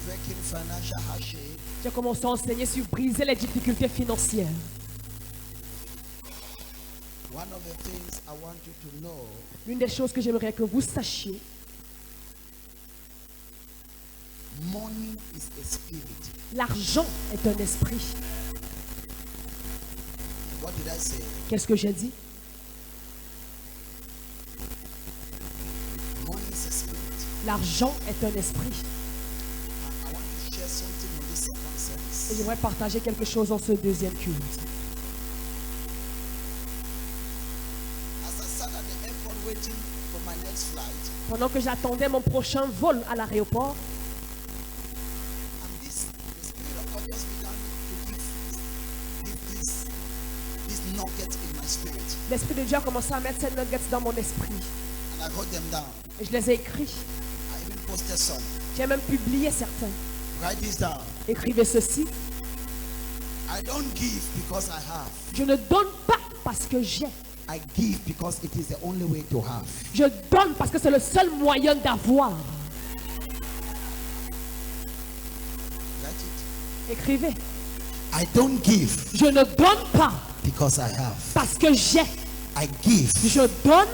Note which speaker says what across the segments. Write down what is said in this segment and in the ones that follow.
Speaker 1: breaking financial hardship.
Speaker 2: J'ai commencé à enseigner sur briser les difficultés financières.
Speaker 1: One of the things I want you to know,
Speaker 2: L'une des choses que j'aimerais que vous sachiez,
Speaker 1: money is a spirit.
Speaker 2: l'argent est un esprit.
Speaker 1: What did I say?
Speaker 2: Qu'est-ce que j'ai dit?
Speaker 1: Money is a spirit.
Speaker 2: L'argent est un esprit.
Speaker 1: I want to share something in this second
Speaker 2: Et
Speaker 1: service.
Speaker 2: j'aimerais partager quelque chose dans ce deuxième culte.
Speaker 1: As I sat at the airport waiting for my next flight,
Speaker 2: Pendant que j'attendais mon prochain vol à l'aéroport,
Speaker 1: and the Spirit of God just began to give this nugget in my spirit.
Speaker 2: l'Esprit de Dieu a commencé à mettre ces nuggets dans mon esprit.
Speaker 1: And I wrote them down.
Speaker 2: Et je les ai écrits.
Speaker 1: I even posted some.
Speaker 2: J'ai même publié certains.
Speaker 1: Write this down.
Speaker 2: Écrivez ceci.
Speaker 1: I don't give because I have.
Speaker 2: Je ne donne pas parce que j'ai.
Speaker 1: I give because it is the only way to have.
Speaker 2: Je donne parce que c'est le seul moyen d'avoir.
Speaker 1: Write it.
Speaker 2: Écrivez.
Speaker 1: I don't give
Speaker 2: Je ne donne pas
Speaker 1: because I have.
Speaker 2: parce que j'ai.
Speaker 1: I give
Speaker 2: Je donne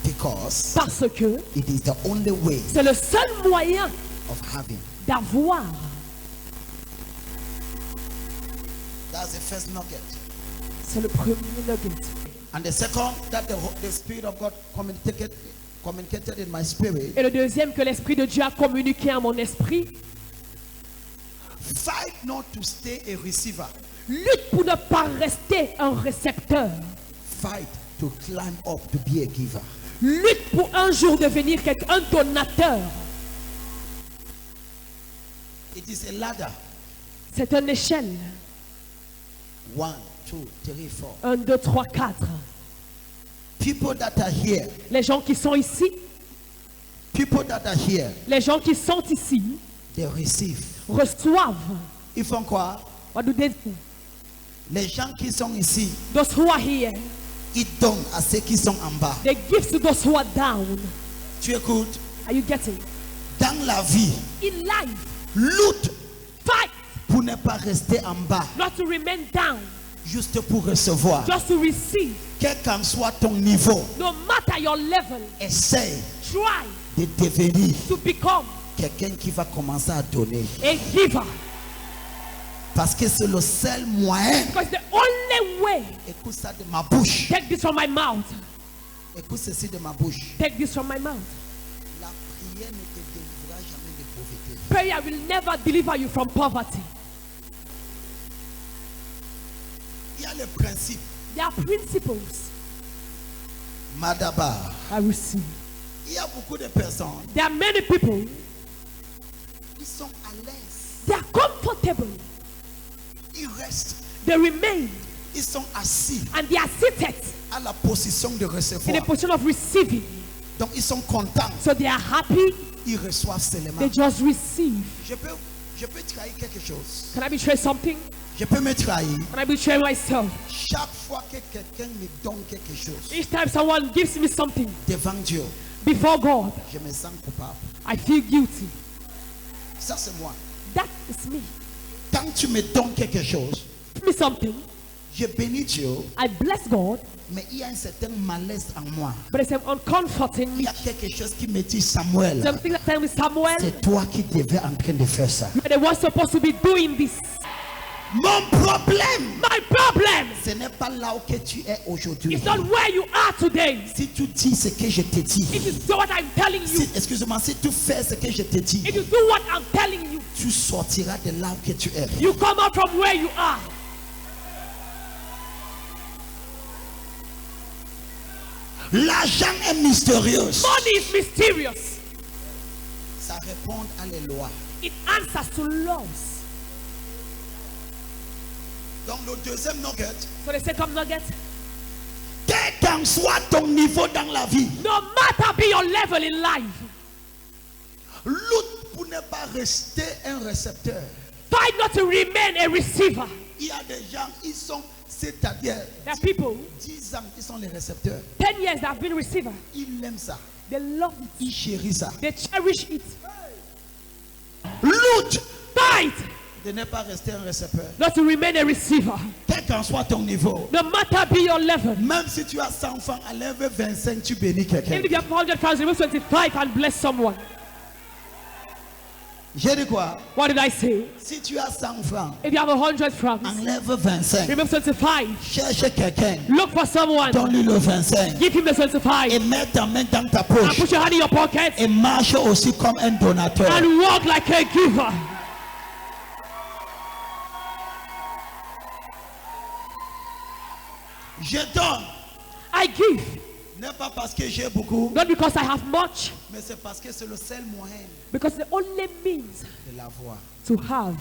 Speaker 1: because
Speaker 2: parce que
Speaker 1: it is the only way
Speaker 2: c'est le seul moyen
Speaker 1: of having.
Speaker 2: d'avoir.
Speaker 1: That's the first nugget.
Speaker 2: C'est le premier nugget.
Speaker 1: And the second, that the Spirit of God communicated in my spirit.
Speaker 2: Et le deuxième que l'Esprit de Dieu a communiqué à mon esprit,
Speaker 1: Fight not to stay a receiver.
Speaker 2: lutte pour ne pas rester un récepteur.
Speaker 1: Fight to climb up to be a giver.
Speaker 2: Lutte pour un jour devenir un donateur.
Speaker 1: It is a ladder.
Speaker 2: C'est une échelle.
Speaker 1: 1, 2, 3, 4.
Speaker 2: 1, 2, 3, 4.
Speaker 1: People that are here.
Speaker 2: Les gens qui sont ici,
Speaker 1: People that are here.
Speaker 2: les gens qui sont ici,
Speaker 1: They receive.
Speaker 2: reçoivent.
Speaker 1: Ils font quoi?
Speaker 2: What do they do?
Speaker 1: Les gens qui sont ici,
Speaker 2: Those who are here,
Speaker 1: ils donnent à ceux qui sont en bas.
Speaker 2: they give to those who are down.
Speaker 1: Tu écoutes?
Speaker 2: Are you getting?
Speaker 1: Dans la vie,
Speaker 2: In life,
Speaker 1: lutte
Speaker 2: fight
Speaker 1: pour ne pas rester en bas,
Speaker 2: not to remain down,
Speaker 1: juste pour recevoir.
Speaker 2: just to receive.
Speaker 1: Quel qu'en soit ton niveau,
Speaker 2: No matter your level,
Speaker 1: essaye
Speaker 2: try
Speaker 1: de devenir
Speaker 2: to become
Speaker 1: quelqu'un qui va commencer à donner.
Speaker 2: a giver.
Speaker 1: Parce que c'est le seul moyen.
Speaker 2: Because the only way,
Speaker 1: Écoute ça de ma bouche.
Speaker 2: take this from my mouth,
Speaker 1: Écoute ceci de ma bouche.
Speaker 2: take this from my mouth.
Speaker 1: La prière ne te délivrera jamais de pauvreté.
Speaker 2: Prayer will never deliver you from poverty.
Speaker 1: Il y a le principe.
Speaker 2: There are principles
Speaker 1: Madaba.
Speaker 2: I receive.
Speaker 1: Il y a beaucoup de personnes
Speaker 2: There are many people,
Speaker 1: qui sont à l'aise.
Speaker 2: they are comfortable,
Speaker 1: Ils restent.
Speaker 2: they remain,
Speaker 1: Ils sont assis
Speaker 2: and they are seated
Speaker 1: à la position de
Speaker 2: in a
Speaker 1: recevoir.
Speaker 2: position of receiving.
Speaker 1: Donc ils sont contents.
Speaker 2: So they are happy,
Speaker 1: Ils reçoivent seulement.
Speaker 2: they just receive.
Speaker 1: Je peux trahir quelque chose.
Speaker 2: Can I betray something?
Speaker 1: Je peux me trahir.
Speaker 2: Can I betray myself?
Speaker 1: Chaque fois que quelqu'un me donne quelque chose
Speaker 2: Each time someone gives me something
Speaker 1: devant Dieu,
Speaker 2: before God,
Speaker 1: je me sens coupable.
Speaker 2: I feel guilty.
Speaker 1: Ça c'est moi.
Speaker 2: That is me.
Speaker 1: Quand tu me donnes quelque chose,
Speaker 2: Give me something,
Speaker 1: je bénis Dieu,
Speaker 2: I bless God,
Speaker 1: mais il y a un certain malaise en moi.
Speaker 2: but it's uncomforting
Speaker 1: Il
Speaker 2: me.
Speaker 1: y a quelque chose qui me dit, Samuel,
Speaker 2: Something that time with Samuel,
Speaker 1: c'est toi qui devais en train de faire ça.
Speaker 2: they were supposed to be doing this.
Speaker 1: Mon problème,
Speaker 2: My problem
Speaker 1: ce n'est pas là où que tu es aujourd'hui.
Speaker 2: is not where you are today.
Speaker 1: Si tu dis ce que je te dis,
Speaker 2: If you do what I'm telling you,
Speaker 1: excuse-moi, si tu fais ce que je te dis,
Speaker 2: if you do what I'm telling you,
Speaker 1: tu sortiras de là où que tu es.
Speaker 2: you come out from where you are.
Speaker 1: L'argent est mystérieux.
Speaker 2: Money is mysterious.
Speaker 1: Ça répond à les lois.
Speaker 2: It answers to laws.
Speaker 1: Donc le deuxième nugget,
Speaker 2: So the second nugget,
Speaker 1: quel qu'en soit ton niveau dans la vie,
Speaker 2: no matter be your level in life,
Speaker 1: lutte pour ne pas rester un récepteur.
Speaker 2: fight not to remain a receiver.
Speaker 1: Il y a des gens, ils sont, c'est-à-dire,
Speaker 2: There are people,
Speaker 1: 10 ans, ils sont les récepteurs.
Speaker 2: 10 years that have been receiver.
Speaker 1: Ils aiment ça.
Speaker 2: They love it.
Speaker 1: Ils chérissent ça.
Speaker 2: They cherish it.
Speaker 1: Lutte de ne pas rester un récepteur.
Speaker 2: not to remain a receiver.
Speaker 1: Quel qu'en soit ton niveau,
Speaker 2: No matter be your level.
Speaker 1: même si tu as 100 francs, enlève 25, tu bénis quelqu'un.
Speaker 2: Even if you have 100,000, remove 25 and bless someone.
Speaker 1: J'ai dit quoi?
Speaker 2: What did I say?
Speaker 1: Si tu as 100 francs,
Speaker 2: If you have 100 francs,
Speaker 1: enlève 25.
Speaker 2: remove 25.
Speaker 1: Cherche quelqu'un,
Speaker 2: Look for someone.
Speaker 1: donne-lui le 25.
Speaker 2: Give him the 25.
Speaker 1: Et mets ta main dans ta
Speaker 2: And
Speaker 1: poche.
Speaker 2: put your hand in your pocket
Speaker 1: Et marche aussi comme un donateur.
Speaker 2: and walk like a giver.
Speaker 1: Je donne.
Speaker 2: I give,
Speaker 1: Non pas parce que j'ai beaucoup,
Speaker 2: not because I have much,
Speaker 1: mais c'est parce que c'est le seul moyen
Speaker 2: because the only means
Speaker 1: de l'avoir.
Speaker 2: to have.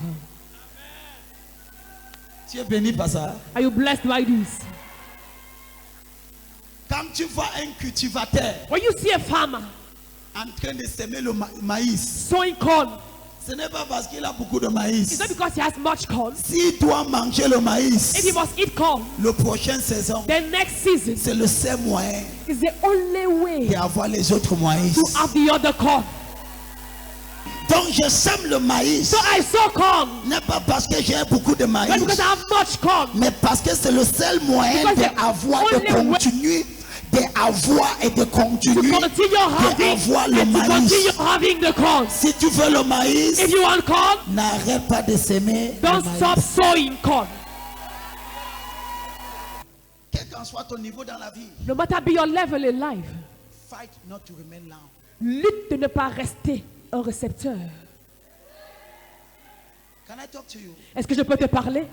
Speaker 1: Tu es béni par ça.
Speaker 2: Are you blessed by this?
Speaker 1: Quand tu vois un cultivateur
Speaker 2: When you see a farmer
Speaker 1: en train de semer le maïs,
Speaker 2: sowing corn,
Speaker 1: ce n'est pas parce qu'il a beaucoup de
Speaker 2: it's
Speaker 1: maïs.
Speaker 2: not because he has much corn.
Speaker 1: S'il doit manger le
Speaker 2: If he
Speaker 1: maïs,
Speaker 2: must eat corn,
Speaker 1: le prochaine saison,
Speaker 2: the next season
Speaker 1: c'est le seul moyen
Speaker 2: is the only way
Speaker 1: d'avoir les autres maïs.
Speaker 2: to have the other corn.
Speaker 1: Donc je sème le maïs,
Speaker 2: So I sow corn,
Speaker 1: n'est pas parce que j'ai beaucoup de
Speaker 2: not
Speaker 1: maïs,
Speaker 2: because I have much corn,
Speaker 1: mais parce que c'est le seul moyen
Speaker 2: Because the
Speaker 1: d'avoir, de
Speaker 2: only way-
Speaker 1: continuer, d'avoir et de
Speaker 2: to
Speaker 1: continuer,
Speaker 2: continue having
Speaker 1: d'avoir le
Speaker 2: and to
Speaker 1: maïs.
Speaker 2: continue having the corn.
Speaker 1: Si tu veux le maïs,
Speaker 2: If you want corn,
Speaker 1: n'arrête pas de s'aimer.
Speaker 2: don't stop sowing corn.
Speaker 1: Quel qu'en soit ton niveau dans la vie,
Speaker 2: No matter be your level in life,
Speaker 1: fight not to remain loud.
Speaker 2: lutte de ne pas rester un récepteur.
Speaker 1: Can I talk to you?
Speaker 2: Est-ce que je peux te parler?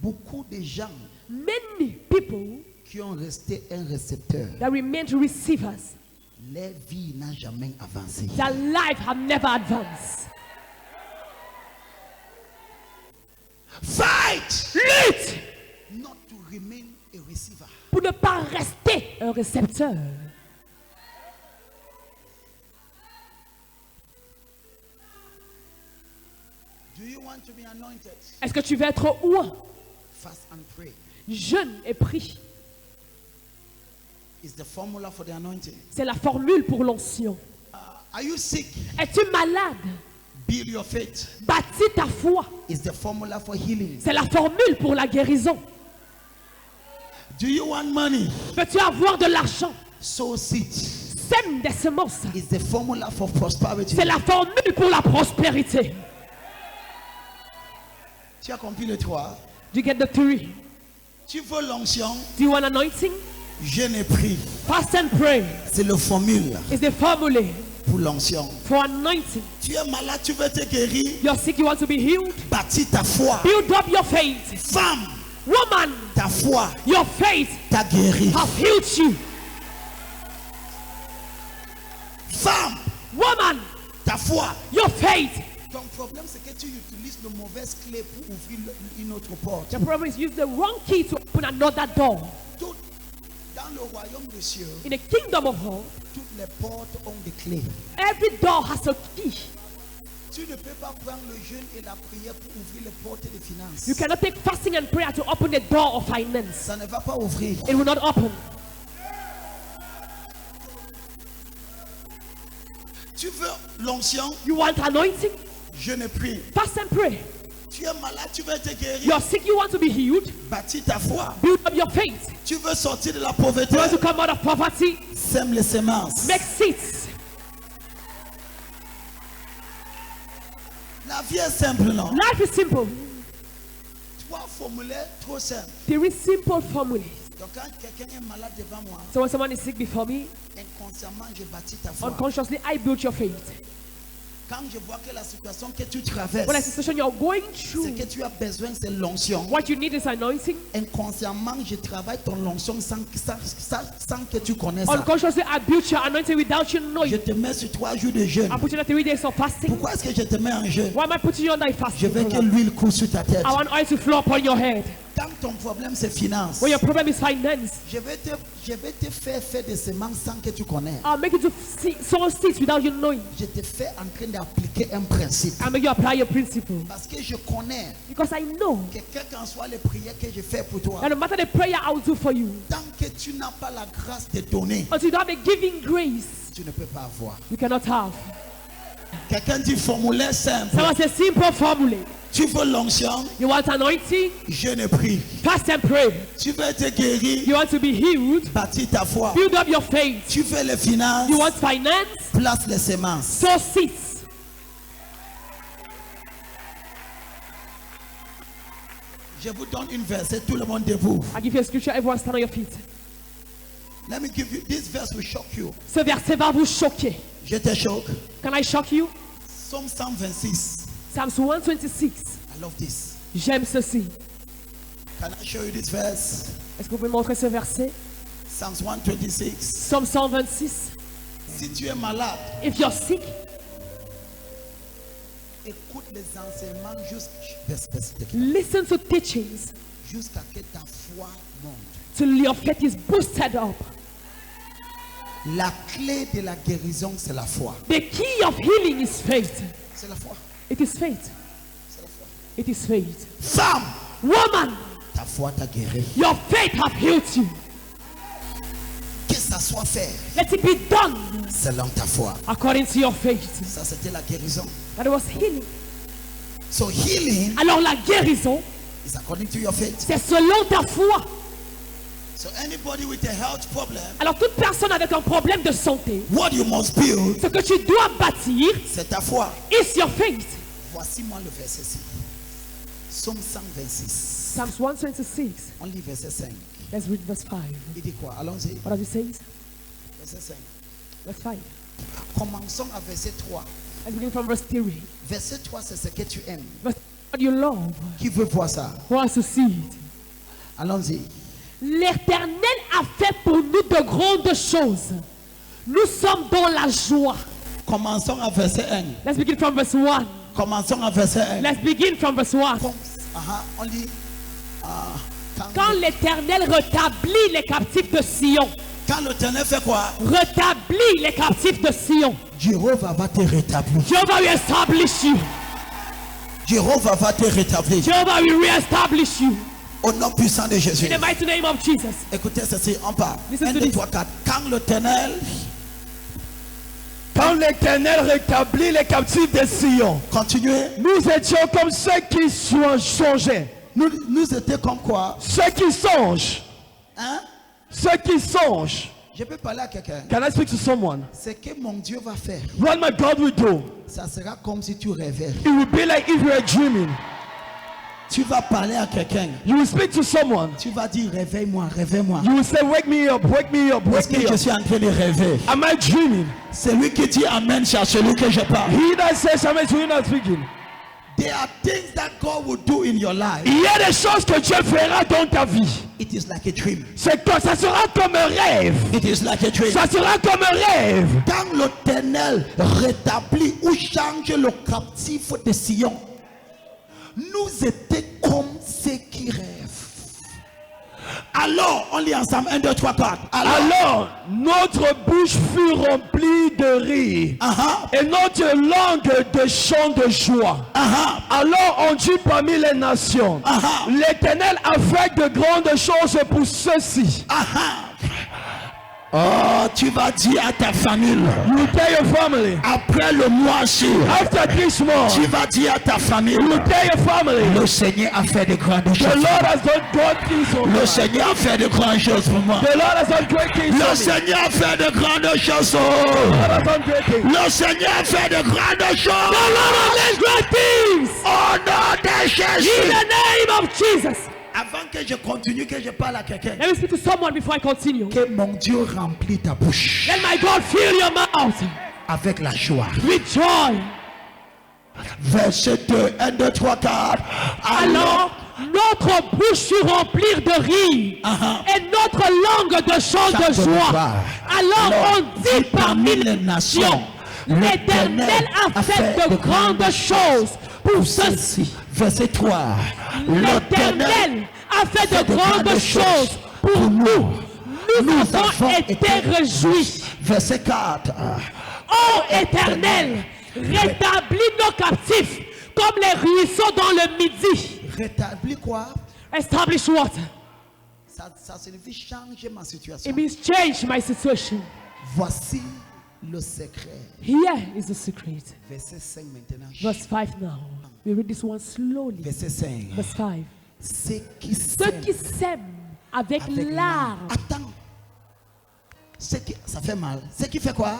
Speaker 1: Beaucoup de gens
Speaker 2: Many people
Speaker 1: qui ont resté un récepteur,
Speaker 2: that remain receivers,
Speaker 1: leur vie n'a jamais avancé.
Speaker 2: their life have never advanced.
Speaker 1: Fight
Speaker 2: Lutte
Speaker 1: not to remain a receiver.
Speaker 2: pour ne pas rester un récepteur.
Speaker 1: Do you want to be anointed?
Speaker 2: Est-ce que tu veux être oint?
Speaker 1: Fast and pray
Speaker 2: Jeûne et prie.
Speaker 1: is the formula for the anointing.
Speaker 2: C'est la formule pour l'onction.
Speaker 1: Are you sick?
Speaker 2: Es-tu malade?
Speaker 1: Build your faith
Speaker 2: Bâtis ta foi.
Speaker 1: is the formula for healing.
Speaker 2: C'est la formule pour la guérison.
Speaker 1: Do you want money?
Speaker 2: Veux-tu avoir de l'argent?
Speaker 1: Sow seed
Speaker 2: Sème des semences.
Speaker 1: is the formula for prosperity.
Speaker 2: C'est la formule pour la prospérité.
Speaker 1: Tu as compris le 3.
Speaker 2: Do you get the three?
Speaker 1: Tu veux l'onction?
Speaker 2: Do you want anointing?
Speaker 1: Jeûne et prie.
Speaker 2: Fast and pray
Speaker 1: C'est le formule
Speaker 2: is the formula
Speaker 1: pour l'onction.
Speaker 2: for anointing.
Speaker 1: Tu es malade, tu veux te guérir?
Speaker 2: You're sick, you want to be healed?
Speaker 1: Bâtis ta foi.
Speaker 2: Build up your faith.
Speaker 1: Femme,
Speaker 2: Woman,
Speaker 1: ta foi
Speaker 2: your faith
Speaker 1: t'a guéri.
Speaker 2: have healed you.
Speaker 1: Femme,
Speaker 2: Woman,
Speaker 1: ta foi.
Speaker 2: your faith.
Speaker 1: Ton problème, c'est que tu utilises le mauvais clé pour ouvrir une autre porte.
Speaker 2: The problem is use the wrong key to open another door.
Speaker 1: Tout dans le royaume des cieux,
Speaker 2: In the kingdom of God,
Speaker 1: toutes les portes ont des clés.
Speaker 2: every door has a key.
Speaker 1: Tu ne peux pas prendre le jeûne et la prière pour ouvrir les portes des finances.
Speaker 2: You cannot take fasting and prayer to open the door of finance.
Speaker 1: Ça ne va pas ouvrir.
Speaker 2: It will not open.
Speaker 1: Tu veux l'onction?
Speaker 2: You want anointing?
Speaker 1: Je ne prie.
Speaker 2: Fast and pray.
Speaker 1: Tu es malade, tu veux te guérir.
Speaker 2: You're sick, you want to be healed?
Speaker 1: Bâtis ta foi.
Speaker 2: Build up your faith.
Speaker 1: Tu veux sortir de la pauvreté.
Speaker 2: You want to come out of poverty?
Speaker 1: Sème les semences.
Speaker 2: Make seeds.
Speaker 1: La vie est simple, non?
Speaker 2: Life is simple.
Speaker 1: Trois formulaires trop simples.
Speaker 2: There is simple formulas.
Speaker 1: Donc quand quelqu'un est malade devant moi,
Speaker 2: So when someone is sick before me,
Speaker 1: inconsciemment je bâtis ta foi.
Speaker 2: unconsciously I build your faith.
Speaker 1: Quand je vois que la situation que tu traverses,
Speaker 2: When a situation you're going
Speaker 1: ce
Speaker 2: through,
Speaker 1: que tu as besoin, c'est l'onction.
Speaker 2: what you need is anointing.
Speaker 1: Inconsciemment, je travaille ton onction sans que tu connaisses ça.
Speaker 2: Unconsciously I build your anointing without you
Speaker 1: Je
Speaker 2: knowing.
Speaker 1: te mets sur 3 jours de jeûne.
Speaker 2: I put you on 3 days of fasting.
Speaker 1: Pourquoi est-ce que je te mets en jeûne?
Speaker 2: Why am I putting you on that
Speaker 1: Je
Speaker 2: fasting?
Speaker 1: veux que l'huile coule sur ta tête.
Speaker 2: I want oil to flow upon your head.
Speaker 1: Quand ton problème c'est finance,
Speaker 2: When your problem is finance,
Speaker 1: je vais te faire des semences sans que tu connais.
Speaker 2: I'll make you to sow seeds without you knowing.
Speaker 1: Je te fais en train d'appliquer un principe.
Speaker 2: I'll make you apply your principle.
Speaker 1: Parce que je connais
Speaker 2: Because I know
Speaker 1: que quelles qu'en soient les prières que je fais pour toi,
Speaker 2: that no matter the prayer I will do for you,
Speaker 1: tant que tu n'as pas la grâce de donner,
Speaker 2: until you don't have the giving grace,
Speaker 1: tu ne peux pas avoir.
Speaker 2: you cannot have.
Speaker 1: Quelqu'un dit formulaire simple.
Speaker 2: Someone says simple formula.
Speaker 1: Tu veux l'onction?
Speaker 2: You want anointing?
Speaker 1: Je ne prie.
Speaker 2: Fast and pray.
Speaker 1: Tu veux être guéri?
Speaker 2: You want to be healed?
Speaker 1: Bâtis ta foi.
Speaker 2: Build up your faith.
Speaker 1: Tu veux les finances?
Speaker 2: You want finance?
Speaker 1: Place les semences.
Speaker 2: Sow seeds.
Speaker 1: Je vous donne une verset, tout le monde debout.
Speaker 2: I give you a scripture, everyone stand on your feet.
Speaker 1: Let me give you this verse will shock you.
Speaker 2: Ce verset va vous choquer.
Speaker 1: Je te choque.
Speaker 2: Can I shock you?
Speaker 1: Psaume 126.
Speaker 2: Psalms 126.
Speaker 1: I love this.
Speaker 2: J'aime ceci.
Speaker 1: Can I show you this verse?
Speaker 2: Est-ce que vous pouvez montrer ce verset?
Speaker 1: Psalms 126.
Speaker 2: Psalm 126.
Speaker 1: Si tu es malade,
Speaker 2: If you're sick,
Speaker 1: écoute les enseignements jusqu'à
Speaker 2: listen to teachings
Speaker 1: que ta foi monte.
Speaker 2: till your faith is boosted up.
Speaker 1: La clé de la guérison, c'est la foi.
Speaker 2: The key of healing is faith.
Speaker 1: C'est la foi.
Speaker 2: It is faith.
Speaker 1: C'est la foi.
Speaker 2: It is faith.
Speaker 1: Femme,
Speaker 2: Woman,
Speaker 1: ta foi t'a guéri.
Speaker 2: your faith have healed you.
Speaker 1: Que ça soit fait
Speaker 2: Let it be done
Speaker 1: selon ta foi.
Speaker 2: according to your faith.
Speaker 1: Ça, c'était la guérison.
Speaker 2: That was healing.
Speaker 1: So healing
Speaker 2: Alors la guérison,
Speaker 1: is according to your faith.
Speaker 2: c'est selon ta foi.
Speaker 1: So anybody with a health problem,
Speaker 2: Alors toute personne avec un problème de santé,
Speaker 1: what you must build,
Speaker 2: ce que tu dois bâtir
Speaker 1: c'est ta foi.
Speaker 2: is your faith.
Speaker 1: Voici moi le verset 6. Psaume 126.
Speaker 2: Psalms 126.
Speaker 1: On lit verset 5.
Speaker 2: Let's read verse 5.
Speaker 1: Il dit quoi? Allons-y.
Speaker 2: What does it say?
Speaker 1: Verset 5.
Speaker 2: Verse 5.
Speaker 1: Commençons à verset 3.
Speaker 2: Let's begin from verse 3.
Speaker 1: Verset 3, c'est ce que tu aimes.
Speaker 2: Verse what you love.
Speaker 1: Qui veut voir ça?
Speaker 2: Who wants to see it?
Speaker 1: Allons-y.
Speaker 2: L'Éternel a fait pour nous de grandes choses. Nous sommes dans la joie.
Speaker 1: Commençons à verset 1.
Speaker 2: Let's begin from verse 1.
Speaker 1: Commençons à verset 1.
Speaker 2: Let's begin from verse 1.
Speaker 1: On lit.
Speaker 2: Quand l'Éternel rétablit les captifs de Sion,
Speaker 1: Quand l'Éternel fait quoi?
Speaker 2: rétablit les captifs de Sion,
Speaker 1: Jéhovah va te rétablir.
Speaker 2: Jehovah will establish you.
Speaker 1: Jéhovah va te rétablir.
Speaker 2: Jehovah will reestablish you.
Speaker 1: Au nom puissant de Jésus.
Speaker 2: In the mighty name of Jesus.
Speaker 1: Écoutez ceci, on part.
Speaker 2: Listen
Speaker 1: 1,
Speaker 2: to
Speaker 1: 2,
Speaker 2: this.
Speaker 1: 3, 4.
Speaker 3: Quand l'Éternel rétablit les captifs de Sion,
Speaker 1: Continuez.
Speaker 3: nous étions comme ceux qui songeaient.
Speaker 1: Nous étions comme quoi?
Speaker 3: Ceux qui songent.
Speaker 1: Hein?
Speaker 3: Ceux qui songent.
Speaker 1: Je peux parler à quelqu'un.
Speaker 3: Can I speak to someone?
Speaker 1: Ce que mon Dieu va faire,
Speaker 3: What my God will do,
Speaker 1: ça sera comme si tu rêvais.
Speaker 3: it will be like if you were dreaming.
Speaker 1: Tu vas parler à quelqu'un.
Speaker 3: You will speak to someone.
Speaker 1: Tu vas dire réveille-moi, réveille-moi.
Speaker 3: You will say, wake me up, wake me up,
Speaker 1: Est-ce
Speaker 3: wake
Speaker 1: que
Speaker 3: me
Speaker 1: je
Speaker 3: up.
Speaker 1: suis en train de rêver?
Speaker 3: Am I dreaming?
Speaker 1: Celui qui dit Amen, c'est à celui que je parle.
Speaker 3: He that says amen to you not speaking.
Speaker 1: There are things that God will do in your life.
Speaker 3: Il y a des choses que Dieu fera dans ta vie.
Speaker 1: It is like a dream.
Speaker 3: C'est que ça sera comme un rêve.
Speaker 1: It is like a dream.
Speaker 3: Ça sera comme un rêve.
Speaker 1: Quand l'Éternel rétablit ou change le captif de Sion, nous étions comme ceux qui rêvent. Alors, on lit ensemble 1, 2, 3, 4.
Speaker 3: Alors, notre bouche fut remplie de rire et notre langue de chants de joie. Alors on dit parmi les nations, l'Éternel a fait de grandes choses pour ceux-ci.
Speaker 1: Oh, tu vas dire à ta famille,
Speaker 3: You tell your family,
Speaker 1: après le mois-ci,
Speaker 3: after this month,
Speaker 1: tu vas dire à ta famille,
Speaker 3: you tell your family,
Speaker 1: le Seigneur a fait de grandes
Speaker 3: the
Speaker 1: choses.
Speaker 3: Lord has done great things for me.
Speaker 1: Le Seigneur a fait de grandes choses pour moi.
Speaker 3: The Lord has done great things
Speaker 1: Le
Speaker 3: for me.
Speaker 1: Seigneur a fait de grandes choses.
Speaker 3: The Lord has done great things.
Speaker 1: Le Seigneur a fait de grandes choses.
Speaker 2: The Lord has done great things.
Speaker 1: Au nom de
Speaker 2: In
Speaker 1: Jésus.
Speaker 2: the name of Jesus.
Speaker 1: Avant que je continue, que je parle à quelqu'un.
Speaker 2: Let me speak to someone before I continue.
Speaker 1: Que mon Dieu remplit ta bouche
Speaker 2: Let my God fill your mouth
Speaker 1: avec la joie.
Speaker 2: with joy.
Speaker 1: Verset 2, 1, 2, 3, 4.
Speaker 2: Alors, notre bouche fut remplie de rire et notre langue de chants de joie. Alors on dit parmi les nations, l'Éternel a fait de grandes choses pour ceux-ci.
Speaker 1: Verset 3.
Speaker 2: L'Éternel a fait de grandes choses pour nous. Nous avons été réjouis.
Speaker 1: Verset 4.
Speaker 2: Ô Éternel, rétablis nos captifs comme les ruisseaux dans le midi.
Speaker 1: Rétablis quoi?
Speaker 2: Establish what?
Speaker 1: Ça signifie changer ma situation.
Speaker 2: It means change my situation.
Speaker 1: Voici le secret.
Speaker 2: Here is the secret.
Speaker 1: Verset 5 maintenant.
Speaker 2: Verse 5 now. We read this one slowly.
Speaker 1: Verset 5.
Speaker 2: Verse 5.
Speaker 1: Ceux qui
Speaker 2: Ceux
Speaker 1: sèment
Speaker 2: qui sèment avec
Speaker 1: avec
Speaker 2: larmes.
Speaker 1: Attends. Ça fait mal. Ceux qui fait quoi?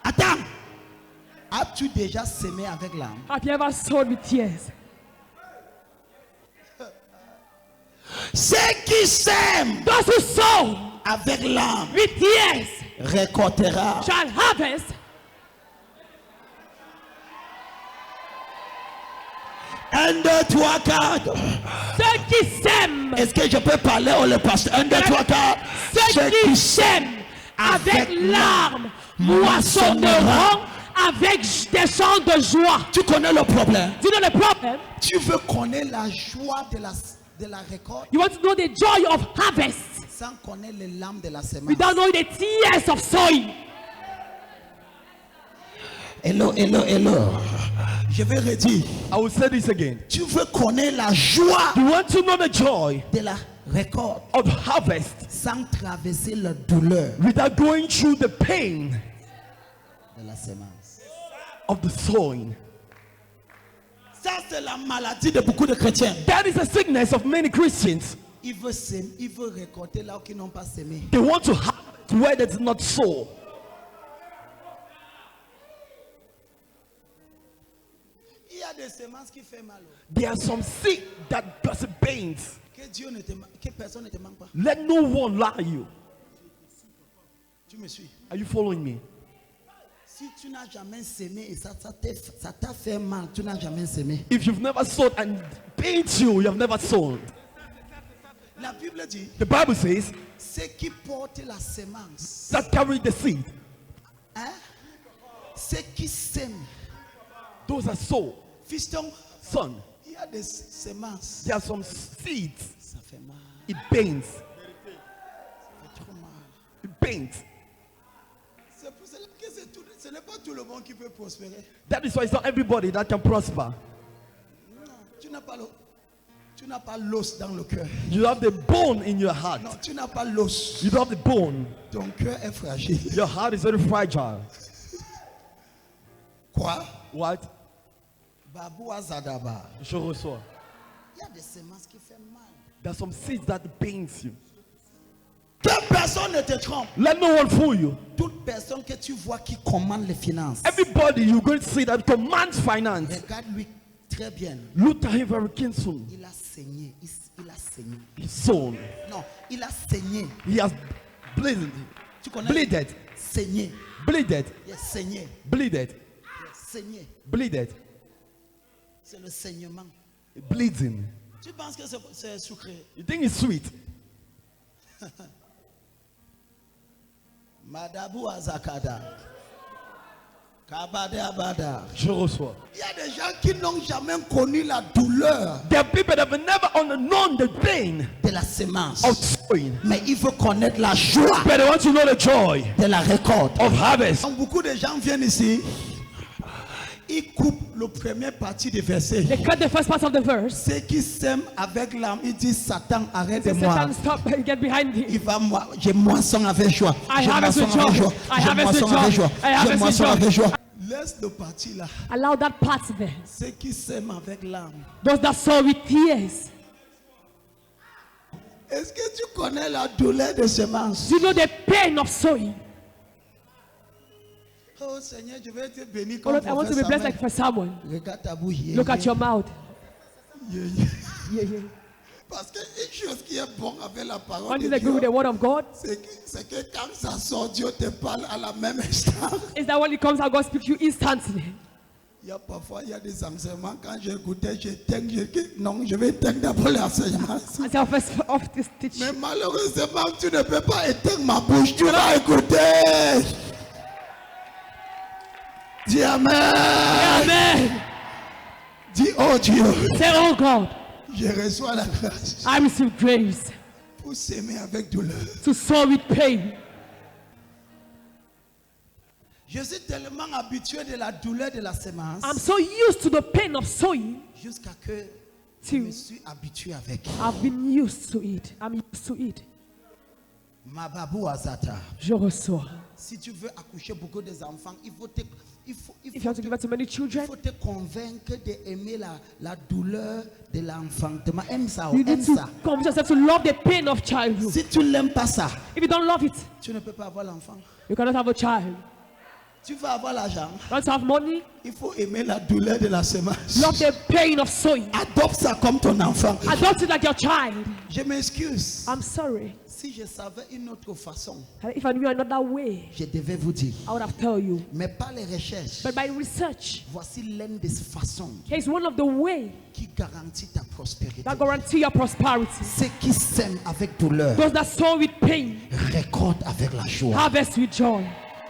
Speaker 1: Attends. As-tu déjà sémé avec l'âme?
Speaker 2: Have you ever sown with tears?
Speaker 1: Ceux qui sèment
Speaker 2: Those who sow
Speaker 1: avec l'âme
Speaker 2: with tears
Speaker 1: récoltera.
Speaker 2: shall harvest.
Speaker 1: 1, 2, 3, 4.
Speaker 2: Ceux qui sèment.
Speaker 1: Est-ce que je peux parler au le pasteur? 1, 2, 3, 4.
Speaker 2: Ceux qui sèment avec larmes moissonneront avec des chants de joie.
Speaker 1: Tu connais le problème?
Speaker 2: Do you know the problem?
Speaker 1: Tu veux connaître la joie de la récolte
Speaker 2: You want to know the joy of harvest
Speaker 1: sans connaître les larmes de la semence.
Speaker 2: without knowing the tears of sowing.
Speaker 1: Hello. Je vais redire.
Speaker 3: I will say this again.
Speaker 1: Tu veux connaître la joie
Speaker 3: You want to know the joy
Speaker 1: de la récolte
Speaker 3: of harvest
Speaker 1: sans traverser la douleur
Speaker 3: without going through the pain
Speaker 1: de la semence.
Speaker 3: of the sowing.
Speaker 1: Ça, c'est la maladie de beaucoup de chrétiens.
Speaker 3: That is the sickness of many Christians.
Speaker 1: Ils veulent récolter là où ils n'ont pas semé.
Speaker 3: They want to harvest where they did not sow.
Speaker 1: Il y a des semences qui font mal.
Speaker 3: There are some seed that does pains.
Speaker 1: Que personne ne te manque pas.
Speaker 3: Let no one lie you.
Speaker 1: Tu me suis?
Speaker 3: Are you following me?
Speaker 1: Si tu n'as jamais semé et ça t'a fait mal, tu n'as jamais semé.
Speaker 3: If you've never sowed and pains you have never sown.
Speaker 1: La Bible dit,
Speaker 3: The Bible says
Speaker 1: ceux qui portent la semence,
Speaker 3: that carry the seed.
Speaker 1: hein? Ceux qui sèment,
Speaker 3: Those are sow.
Speaker 1: fiston,
Speaker 3: Son,
Speaker 1: il y a des semences.
Speaker 3: there are some seeds.
Speaker 1: Ça fait mal,
Speaker 3: It pains.
Speaker 1: ça fait trop mal.
Speaker 3: It pains.
Speaker 1: C'est pour cela que ce n'est pas tout le monde qui peut prospérer.
Speaker 3: That is why it's not everybody that can prosper.
Speaker 1: Non, tu n'as pas l'os dans le cœur.
Speaker 3: You have the bone in your heart.
Speaker 1: Non, tu n'as pas l'os.
Speaker 3: You don't have the bone.
Speaker 1: Ton cœur est fragile.
Speaker 3: Your heart is very fragile.
Speaker 1: Quoi?
Speaker 3: What?
Speaker 1: Babou Azadaba.
Speaker 3: Je reçois.
Speaker 1: Il y a des semences qui font mal.
Speaker 3: There are some seeds that pains you.
Speaker 1: Que personne ne te trompe.
Speaker 3: Let no one fool you.
Speaker 1: Toute personne que tu vois qui commande les finances,
Speaker 3: Everybody you're going to see that commands finance.
Speaker 1: regarde-lui très bien.
Speaker 3: Look at him very carefully.
Speaker 1: Il a saigné. Il a saigné.
Speaker 3: He's sown.
Speaker 1: Non, il a saigné.
Speaker 3: He has bleeded.
Speaker 1: Tu connais?
Speaker 3: Bleeded.
Speaker 1: Saigné.
Speaker 3: Bleeded.
Speaker 1: Il a saigné.
Speaker 3: Bleeded.
Speaker 1: Il a saigné.
Speaker 3: Bleeded.
Speaker 1: C'est le saignement.
Speaker 3: Bleeding.
Speaker 1: Tu penses que c'est sucré?
Speaker 3: You think it's sweet?
Speaker 1: Madabou Azakada. Kabade Abada.
Speaker 3: Je reçois.
Speaker 1: Il y a des gens qui n'ont jamais connu la douleur
Speaker 3: There are people that have never known the pain
Speaker 1: de la sémence.
Speaker 3: of sowing,
Speaker 1: Mais il faut connaître la joie
Speaker 3: but they want to know the joy
Speaker 1: de la récolte.
Speaker 3: of harvest.
Speaker 1: Donc beaucoup de gens viennent ici, ils coupent le premier partie du verset.
Speaker 2: They cut the first part of the verse.
Speaker 1: Ceux qui s'aiment avec l'âme, ils disent Satan, arrête de
Speaker 2: Say,
Speaker 1: moi.
Speaker 2: Satan, stop and get behind me.
Speaker 1: Je moisson avec joie.
Speaker 2: I
Speaker 1: Je
Speaker 2: harvest
Speaker 1: moisson
Speaker 2: with joy.
Speaker 1: avec joie.
Speaker 2: I
Speaker 1: Je
Speaker 2: harvest with
Speaker 1: moisson avec
Speaker 2: joy.
Speaker 1: joie.
Speaker 2: I
Speaker 1: Je
Speaker 2: harvest with
Speaker 1: moisson
Speaker 2: joy.
Speaker 1: avec joie. Laisse le parti là.
Speaker 2: Allow that part there.
Speaker 1: Ceux qui s'aiment avec l'âme.
Speaker 2: Those that sow with tears.
Speaker 1: Est-ce que tu connais la douleur de semence?
Speaker 2: Do you know the pain of sowing?
Speaker 1: Oh Seigneur, je vais être béni
Speaker 2: Oh
Speaker 1: comme
Speaker 2: Lord, I want to be blessed like for someone.
Speaker 1: Regarde ta bouche.
Speaker 2: Look at your mouth.
Speaker 1: Yeah, yeah.
Speaker 2: Yeah, yeah.
Speaker 1: Parce qu'une chose qui est bonne avec la parole
Speaker 2: One
Speaker 1: de
Speaker 2: thing that agree with
Speaker 1: Dieu,
Speaker 2: the word of God
Speaker 1: c'est que quand ça sort, Dieu te parle à la même instant.
Speaker 2: is that when it comes out, God speaks to you instantly.
Speaker 1: Parfois, il y a des enseignements, quand j'écoutais, non, je vais éteindre d'abord l'enseignement.
Speaker 2: As I first of this teaching.
Speaker 1: Mais malheureusement, tu ne peux pas éteindre ma bouche, tu vas écouter. Dis Amen.
Speaker 2: Amen.
Speaker 1: Dis, oh Dieu,
Speaker 2: Say, oh God,
Speaker 1: je reçois la grâce
Speaker 2: I receive grace
Speaker 1: pour s'aimer avec douleur.
Speaker 2: to sow with pain.
Speaker 1: Je suis tellement habitué de la douleur de la semence
Speaker 2: I'm so used to the pain of sowing
Speaker 1: jusqu'à que je me
Speaker 2: to
Speaker 1: suis habitué avec.
Speaker 2: I've been used to it. I'm used to it.
Speaker 1: Mababou Azata.
Speaker 2: Je reçois.
Speaker 1: Si tu veux accoucher beaucoup des enfants, il faut
Speaker 2: if you have to give birth to many children,
Speaker 1: te convaincre d'aimer la douleur de l'enfantement. Aime ça,
Speaker 2: you
Speaker 1: aime
Speaker 2: need to
Speaker 1: ça.
Speaker 2: convince yourself to love the pain of childhood.
Speaker 1: Si tu n'aimes pas ça,
Speaker 2: If you don't love it,
Speaker 1: tu ne peux pas avoir l'enfant.
Speaker 2: you cannot have a child.
Speaker 1: Tu veux avoir l'argent,
Speaker 2: You want to have money?
Speaker 1: il faut aimer la douleur de la semence.
Speaker 2: Love the pain of sowing.
Speaker 1: Adopte ça comme ton enfant.
Speaker 2: Adopt it like your child.
Speaker 1: Je m'excuse.
Speaker 2: I'm sorry.
Speaker 1: Si je savais une autre façon,
Speaker 2: If I knew another way,
Speaker 1: je devais vous dire.
Speaker 2: I would have told you.
Speaker 1: Mais par les recherches,
Speaker 2: But by research,
Speaker 1: voici l'une des façons
Speaker 2: here's one of the ways
Speaker 1: qui garantit ta prospérité.
Speaker 2: that guarantee your prosperity.
Speaker 1: Ceux qui sèment avec douleur
Speaker 2: Those that sow with pain,
Speaker 1: récoltent avec la joie.
Speaker 2: harvest with joy.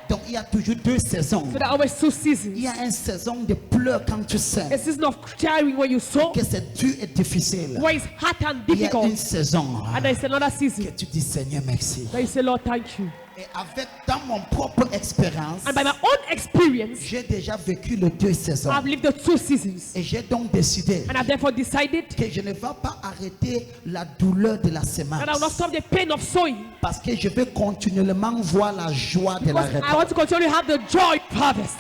Speaker 1: Donc il y a toujours deux saisons.
Speaker 2: So there are always two
Speaker 1: Il
Speaker 2: seasons.
Speaker 1: y a une saison de pleurs quand tu sèmes,
Speaker 2: A season of crying when you sow,
Speaker 1: que c'est dur et difficile.
Speaker 2: where it's hard and
Speaker 1: Il y a une
Speaker 2: difficult.
Speaker 1: saison
Speaker 2: And there's another season
Speaker 1: que tu dis Seigneur merci.
Speaker 2: that you say, Lord, thank you.
Speaker 1: Et avec dans mon propre expérience,
Speaker 2: And by my own experience,
Speaker 1: j'ai déjà vécu les deux saisons.
Speaker 2: I've lived the two seasons.
Speaker 1: Et j'ai donc décidé
Speaker 2: And I've therefore decided
Speaker 1: que je ne vais pas arrêter la douleur de la semence.
Speaker 2: that I will not stop the pain of sowing.
Speaker 1: Parce que je vais continuellement voir la joie de la
Speaker 2: Because I
Speaker 1: récolte.
Speaker 2: want to continue to have the joy of harvest.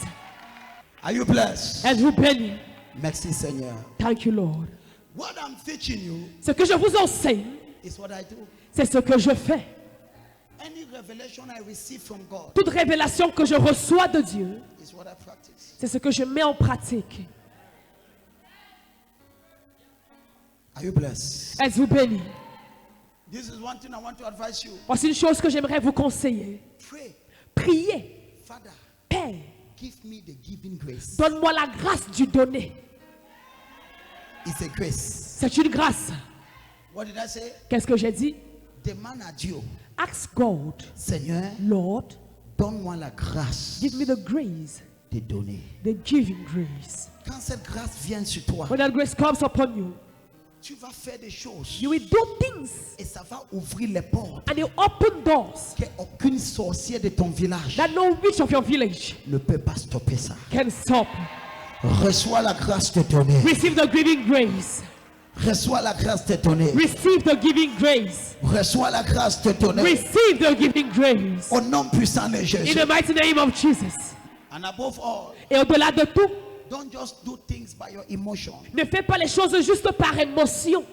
Speaker 1: Are you blessed?
Speaker 2: And you benny.
Speaker 1: Merci Seigneur.
Speaker 2: Thank you, Lord.
Speaker 1: What I'm teaching you
Speaker 2: Ce que je vous enseigne,
Speaker 1: is what I do.
Speaker 2: c'est ce que je fais.
Speaker 1: Any revelation I receive from God
Speaker 2: Toute révélation que je reçois de Dieu,
Speaker 1: is what I practice.
Speaker 2: c'est ce que je mets en pratique.
Speaker 1: Are you blessed?
Speaker 2: Êtes-vous béni?
Speaker 1: This is one thing I want to advise you.
Speaker 2: Voici une chose que j'aimerais vous conseiller.
Speaker 1: Pray,
Speaker 2: Priez.
Speaker 1: Father,
Speaker 2: Père,
Speaker 1: give me the giving grace.
Speaker 2: donne-moi la grâce du donner.
Speaker 1: It's a grace.
Speaker 2: C'est une grâce.
Speaker 1: What did I say?
Speaker 2: Qu'est-ce que j'ai dit?
Speaker 1: Demande à Dieu,
Speaker 2: Ask God,
Speaker 1: Seigneur,
Speaker 2: Lord,
Speaker 1: donne-moi la grâce
Speaker 2: give me the grace,
Speaker 1: de donner.
Speaker 2: the giving grace.
Speaker 1: Quand cette grâce vient sur toi,
Speaker 2: When that grace comes upon you,
Speaker 1: tu vas faire des choses
Speaker 2: you will do things
Speaker 1: et ça va ouvrir les portes
Speaker 2: and you open doors
Speaker 1: qu'aucune sorcière de ton village
Speaker 2: that no witch of your village
Speaker 1: ne peut pas stopper ça.
Speaker 2: can stop.
Speaker 1: Reçois la grâce de donner.
Speaker 2: Receive the giving grace.
Speaker 1: Reçois la grâce de donner.
Speaker 2: Receive the giving grace.
Speaker 1: Reçois la grâce de donner.
Speaker 2: Receive the giving grace.
Speaker 1: Au nom puissant de
Speaker 2: In
Speaker 1: Jésus.
Speaker 2: the mighty name of Jesus.
Speaker 1: And above all,
Speaker 2: Et au-delà de tout,
Speaker 1: don't just do things by your emotion.
Speaker 2: ne fais pas les choses juste par émotion.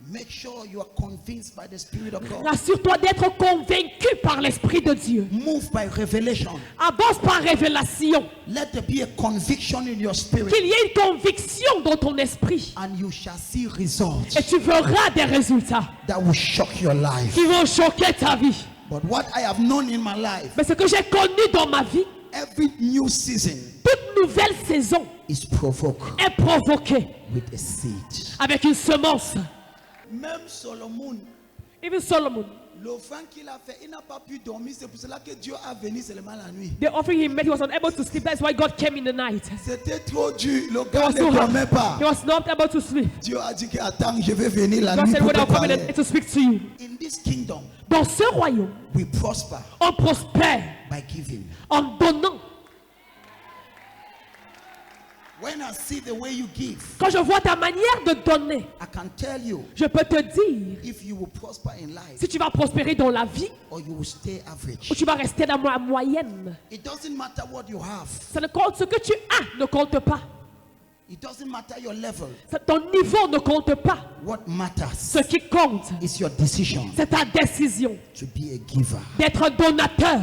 Speaker 1: Make sure you are convinced by the Spirit of God.
Speaker 2: Rassure-toi d'être convaincu par l'Esprit de Dieu.
Speaker 1: Move by revelation.
Speaker 2: Avance par révélation.
Speaker 1: Let there be a conviction in your spirit.
Speaker 2: Qu'il y ait une conviction dans ton esprit.
Speaker 1: And you shall see results
Speaker 2: Et tu verras des résultats
Speaker 1: that will shock your life.
Speaker 2: qui vont choquer ta vie.
Speaker 1: But what I have known in my life,
Speaker 2: Mais ce que j'ai connu dans ma vie,
Speaker 1: every new season
Speaker 2: toute nouvelle saison
Speaker 1: is provoked
Speaker 2: est provoquée
Speaker 1: with a seed.
Speaker 2: avec une semence.
Speaker 1: Même Solomon,
Speaker 2: Even Solomon,
Speaker 1: l'offrande qu'il a fait, il n'a pas pu dormir. C'est pour cela que Dieu a venu seulement la nuit.
Speaker 2: the offering he made, he was unable to sleep. That's why God came in the night.
Speaker 1: C'était trop dur. Le
Speaker 2: He
Speaker 1: gars
Speaker 2: was,
Speaker 1: ne
Speaker 2: so
Speaker 1: dormait
Speaker 2: happy.
Speaker 1: pas.
Speaker 2: He was not able to sleep.
Speaker 1: Dieu a dit que attends, je vais venir la
Speaker 2: God
Speaker 1: nuit
Speaker 2: said,
Speaker 1: pour
Speaker 2: when
Speaker 1: te
Speaker 2: I'll come in
Speaker 1: parler.
Speaker 2: to speak to you.
Speaker 1: In this kingdom,
Speaker 2: Dans ce royaume,
Speaker 1: we prosper
Speaker 2: on prospère
Speaker 1: by giving.
Speaker 2: en donnant.
Speaker 1: When I see the way you give,
Speaker 2: Quand je vois ta manière de donner,
Speaker 1: I can tell you
Speaker 2: je peux te dire
Speaker 1: if you will prosper in life
Speaker 2: si tu vas prospérer dans la vie
Speaker 1: or you will stay average.
Speaker 2: ou tu vas rester dans la moyenne.
Speaker 1: It doesn't matter what you have.
Speaker 2: Ça ne compte, ce que tu as ne compte pas.
Speaker 1: It doesn't matter your level.
Speaker 2: Ton niveau ne compte pas.
Speaker 1: What matters
Speaker 2: Ce qui compte,
Speaker 1: is your decision
Speaker 2: c'est ta décision
Speaker 1: to be a giver.
Speaker 2: d'être donateur.